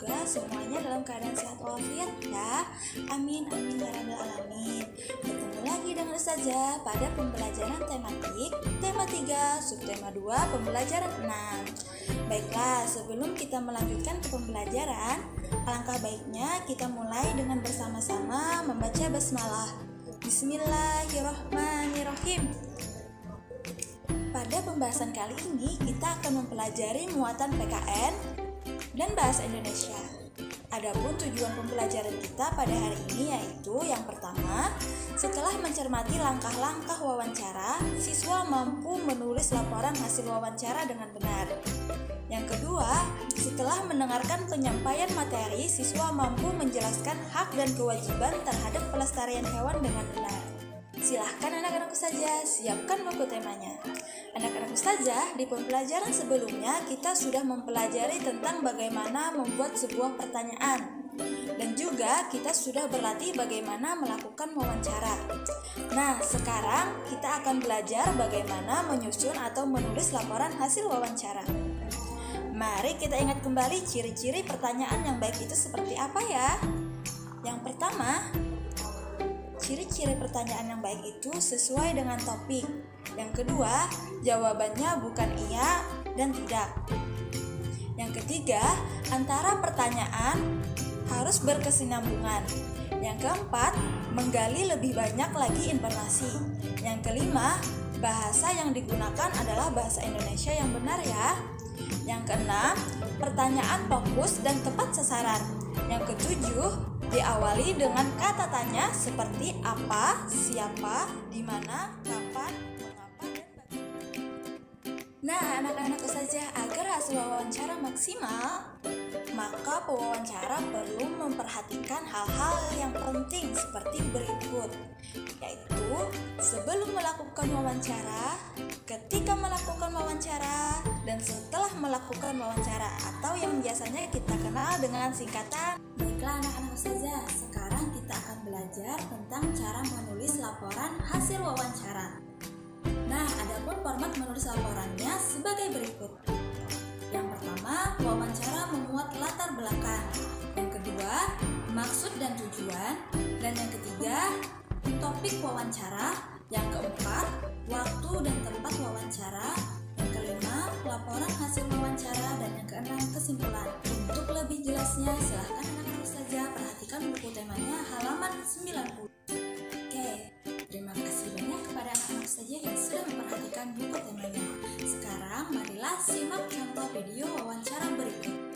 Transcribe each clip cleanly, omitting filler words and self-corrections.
semoga semuanya dalam keadaan sehat walafiat ya. Amin amin ya rabbal alamin. Bertemu lagi dengan Ustazah pada pembelajaran tematik tema 3 subtema 2 pembelajaran 6. Baiklah, sebelum kita melanjutkan ke pembelajaran, alangkah baiknya kita mulai dengan bersama-sama membaca basmalah. Bismillahirrahmanirrahim. Pada pembahasan kali ini kita akan mempelajari muatan PKN dan bahasa Indonesia. Adapun tujuan pembelajaran kita pada hari ini yaitu yang pertama, setelah mencermati langkah-langkah wawancara, siswa mampu menulis laporan hasil wawancara dengan benar. Yang kedua, setelah mendengarkan penyampaian materi, siswa mampu menjelaskan hak dan kewajiban terhadap pelestarian hewan dengan benar. Silahkan anak-anak Ustazah siapkan buku temanya. Anak-anak Ustazah, di pembelajaran sebelumnya kita sudah mempelajari tentang bagaimana membuat sebuah pertanyaan. Dan juga kita sudah berlatih bagaimana melakukan wawancara. Nah, sekarang kita akan belajar bagaimana menyusun atau menulis laporan hasil wawancara. Mari kita ingat kembali ciri-ciri pertanyaan yang baik itu seperti apa ya. Yang pertama, ciri-ciri pertanyaan yang baik itu sesuai dengan topik. Yang kedua, jawabannya bukan iya dan tidak. Yang ketiga, antara pertanyaan harus berkesinambungan. Yang keempat, menggali lebih banyak lagi informasi. Yang kelima, bahasa yang digunakan adalah bahasa Indonesia yang benar ya. Yang keenam, pertanyaan fokus dan tepat sasaran. Yang ketujuh, diawali dengan kata tanya seperti apa, siapa, di mana, kapan, mengapa, dan bagaimana. Nah, anak-anak Ustazah, agar hasil wawancara maksimal, maka pewawancara perlu memperhatikan hal-hal yang penting seperti berikut, yaitu sebelum melakukan wawancara, ketika melakukan wawancara, dan setelah melakukan wawancara atau yang biasanya kita kenal dengan singkatan. Baiklah anak-anak Ustazah, sekarang kita akan belajar tentang cara menulis laporan hasil wawancara. Nah, adapun format menulis laporannya sebagai berikut. Yang pertama, wawancara memuat latar belakang. Yang kedua, maksud dan tujuan. Dan yang ketiga, topik wawancara. Yang keempat, waktu dan tempat wawancara. Yang kelima, laporan hasil wawancara. Dan yang keenam, kesimpulan. Untuk lebih jelasnya, silahkan anak-anak Ustazah perhatikan buku temanya halaman 90. Oke, terima kasih banyak kepada anak-anak Ustazah yang sudah memperhatikan buku temanya. Sekarang marilah simak contoh video wawancara berikut.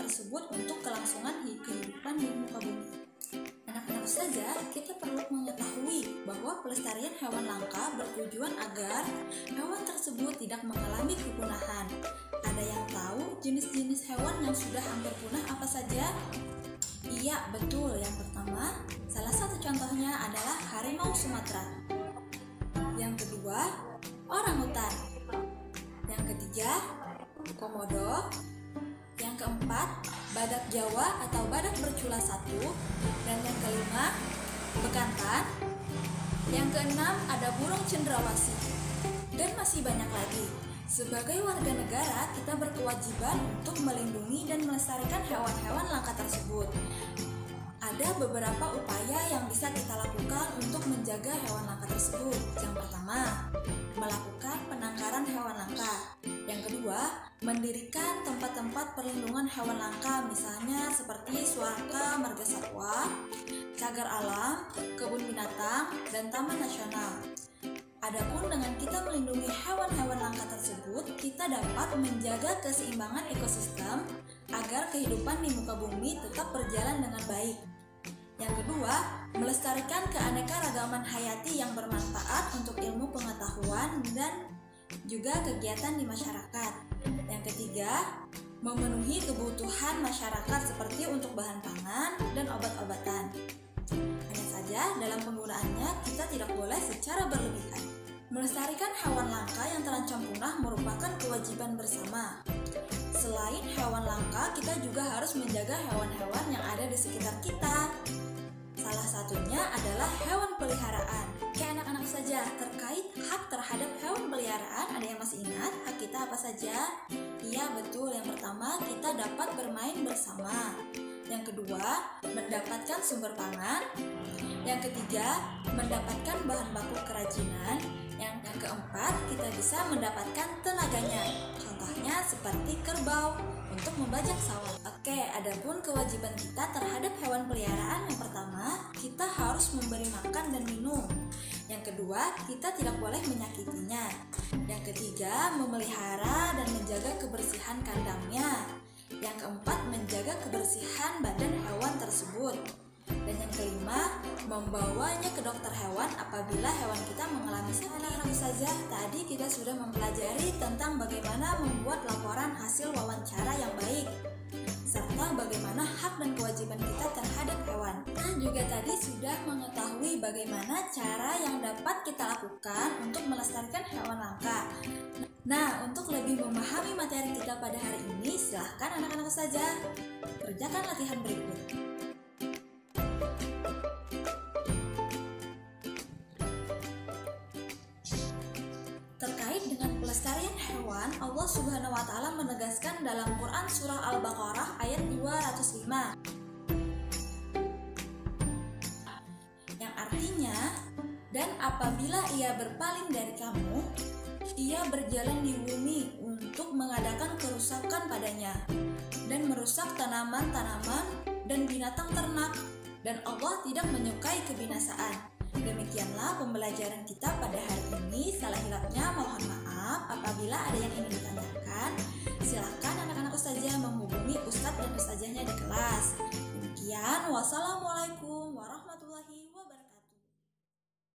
tersebut untuk kelangsungan kehidupan di muka bumi. Anak-anak saja, kita perlu mengetahui bahwa pelestarian hewan langka bertujuan agar hewan tersebut tidak mengalami kepunahan. Ada yang tahu jenis-jenis hewan yang sudah hampir punah apa saja? Iya, betul. Yang pertama, salah satu contohnya adalah harimau Sumatera. Yang kedua, orangutan. Yang ketiga, komodo. Yang keempat, badak Jawa atau badak bercula 1. Dan yang kelima, bekantan. Yang keenam, ada burung cendrawasih. Dan masih banyak lagi. Sebagai warga negara, kita berkewajiban untuk melindungi dan melestarikan hewan-hewan langka tersebut. Ada beberapa upaya yang bisa kita lakukan untuk menjaga hewan langka tersebut. Yang pertama, melakukan penangkaran hewan langka. Yang kedua, mendirikan tempat-tempat perlindungan hewan langka, misalnya seperti Suaka Marga Satwa, Cagar Alam, Kebun Binatang, dan Taman Nasional. Adapun dengan kita melindungi hewan-hewan langka tersebut, kita dapat menjaga keseimbangan ekosistem agar kehidupan di muka bumi tetap berjalan dengan baik. Yang kedua, melestarikan keanekaragaman hayati yang bermanfaat untuk ilmu pengetahuan dan juga kegiatan di masyarakat. Yang ketiga, memenuhi kebutuhan masyarakat seperti untuk bahan pangan dan obat-obatan. Hanya saja dalam penggunaannya kita tidak boleh secara berlebihan. Melestarikan hewan langka yang terancam punah merupakan kewajiban bersama. Selain hewan langka, kita juga harus menjaga hewan-hewan yang ada di sekitar kita. Salah satunya adalah hewan peliharaan. Kayak anak-anak saja, terkait hak terhadap hewan peliharaan, ada yang masih ingat hak kita apa saja? Iya, betul. Yang pertama, kita dapat bermain bersama. Yang kedua, mendapatkan sumber pangan. Yang ketiga, mendapatkan bahan baku kerajinan. Yang keempat, kita bisa mendapatkan tenaganya. Contohnya seperti kerbau untuk membajak sawah. Oke, adapun kewajiban kita terhadap hewan peliharaan, yang pertama, kita harus memberi makan dan minum. Yang kedua, kita tidak boleh menyakitinya. Yang ketiga, memelihara dan menjaga kebersihan kandangnya. Yang keempat, menjaga kebersihan badan hewan tersebut. Dan yang kelima, membawanya ke dokter hewan apabila hewan kita mengalami sakit. Anak-anak saja, tadi kita sudah mempelajari tentang bagaimana membuat laporan hasil wawancara yang baik, serta bagaimana hak dan kewajiban kita terhadap hewan. Nah, juga tadi sudah mengetahui bagaimana cara yang dapat kita lakukan untuk melestarikan hewan langka. Nah, untuk lebih memahami materi kita pada hari ini, silahkan anak-anak saja kerjakan latihan berikut. Terkait dengan pelestarian hewan, Allah Subhanahu wa Ta'ala menegaskan dalam Quran Surah Al-Baqarah ayat 205, yang artinya, dan apabila ia berpaling dari kamu, ia berjalan di bumi untuk mengadakan kerusakan padanya dan merusak tanaman-tanaman dan binatang ternak, dan Allah tidak menyukai kebinasaan. Demikianlah pembelajaran kita pada hari ini. Salah hilapnya mohon maaf. Apabila ada yang ingin ditanyakan, silakan anak-anak ustazah menghubungi ustadz dan ustazahnya di kelas. Demikian, wassalamualaikum.